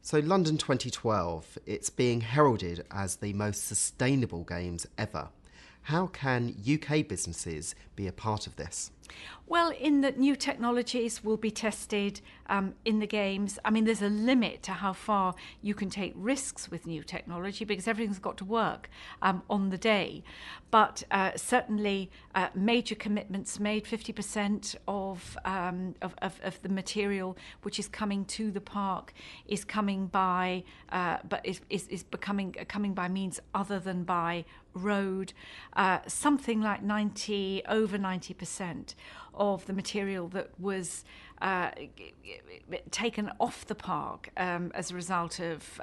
So London 2012, it's being heralded as the most sustainable games ever. How can UK businesses be a part of this? Well, in that new technologies will be tested in the games. I mean, there's a limit to how far you can take risks with new technology because everything's got to work on the day. But certainly major commitments made, 50% of the material which is coming to the park is coming by, coming by means other than by road. Something like over 90% of the material that was taken off the park as a result of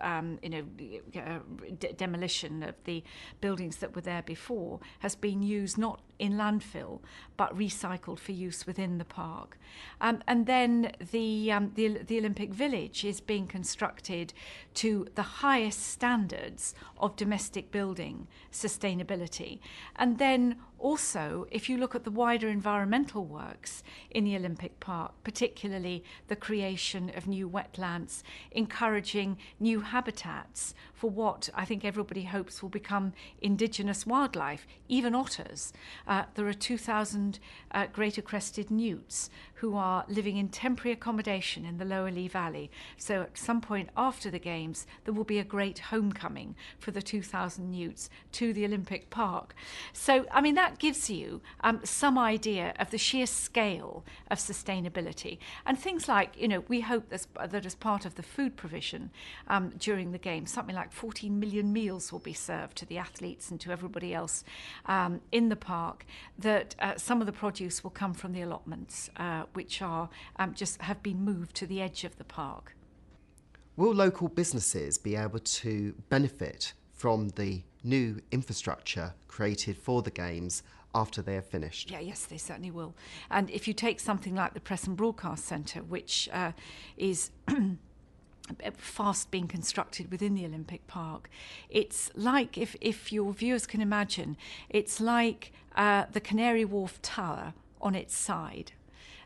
demolition of the buildings that were there before has been used not in landfill but recycled for use within the park. And then the Olympic Village is being constructed to the highest standards of domestic building sustainability. And then also, if you look at the wider environmental works in the Olympic Park, particularly the creation of new wetlands, encouraging new habitats for what I think everybody hopes will become indigenous wildlife, even otters. There are 2,000 greater crested newts who are living in temporary accommodation in the Lower Lee Valley. So at some point after the Games, there will be a great homecoming for the 2,000 newts to the Olympic Park. So, I mean, that gives you some idea of the sheer scale of sustainability. And things like, we hope that as part of the food provision during the Games, something like 14 million meals will be served to the athletes and to everybody else in the park, that some of the produce will come from the allotments, which are just have been moved to the edge of the park. Will local businesses be able to benefit from the new infrastructure created for the Games after they are finished? Yes, they certainly will. And if you take something like the Press and Broadcast Centre, which is fast being constructed within the Olympic Park, it's like, if your viewers can imagine, it's like the Canary Wharf Tower on its side.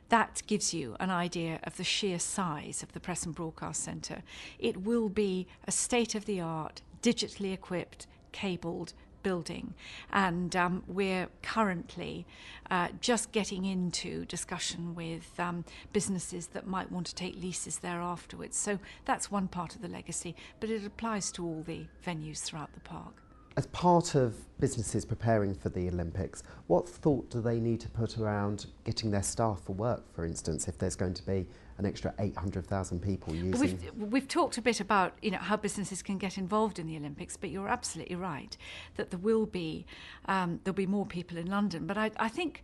That gives you an idea of the sheer size of the Press and Broadcast Centre. It will be a state-of-the-art, digitally equipped, cabled building, and we're currently just getting into discussion with businesses that might want to take leases there afterwards. So that's one part of the legacy, but it applies to all the venues throughout the park. As part of businesses preparing for the Olympics, what thought do they need to put around getting their staff for work, for instance, if there's going to be an extra 800,000 people using... We've talked a bit about how businesses can get involved in the Olympics, but you're absolutely right that there'll be more people in London. But I think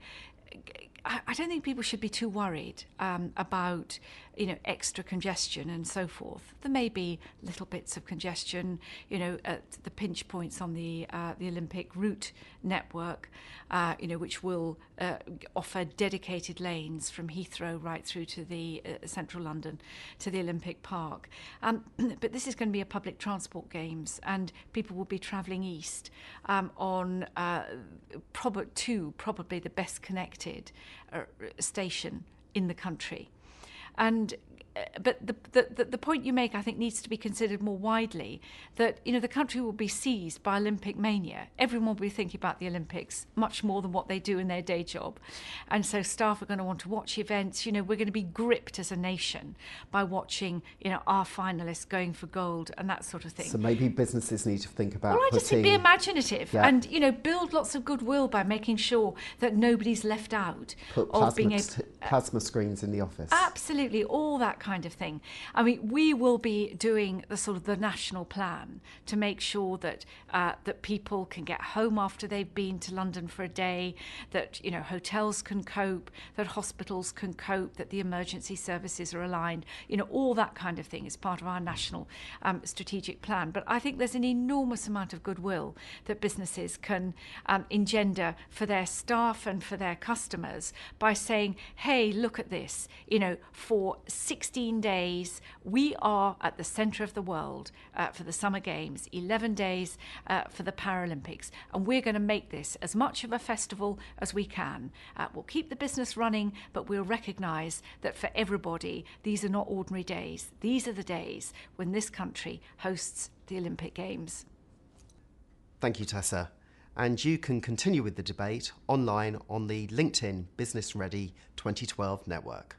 I don't think people should be too worried about extra congestion and so forth. There may be little bits of congestion, at the pinch points on the Olympic route network, which will offer dedicated lanes from Heathrow right through to the central London to the Olympic Park. But this is going to be a public transport Games, and people will be travelling east on probably the best connected station in the country. And but the point you make, I think, needs to be considered more widely, that the country will be seized by Olympic mania. Everyone will be thinking about the Olympics much more than what they do in their day job, and so staff are going to want to watch events. We're going to be gripped as a nation by watching our finalists going for gold and that sort of thing. So maybe businesses need to think about I just think be imaginative, yeah, and build lots of goodwill by making sure that nobody's left out. Put plasma screens in the office. Absolutely, all that kind of thing. I mean, we will be doing the national plan to make sure that that people can get home after they've been to London for a day, that hotels can cope, that hospitals can cope, that the emergency services are aligned. All that kind of thing is part of our national strategic plan. But I think there's an enormous amount of goodwill that businesses can engender for their staff and for their customers by saying, hey, say, look at this, for 16 days, we are at the centre of the world for the Summer Games, 11 days for the Paralympics, and we're going to make this as much of a festival as we can. We'll keep the business running, but we'll recognise that for everybody, these are not ordinary days. These are the days when this country hosts the Olympic Games. Thank you, Tessa. And you can continue with the debate online on the LinkedIn Business Ready 2012 network.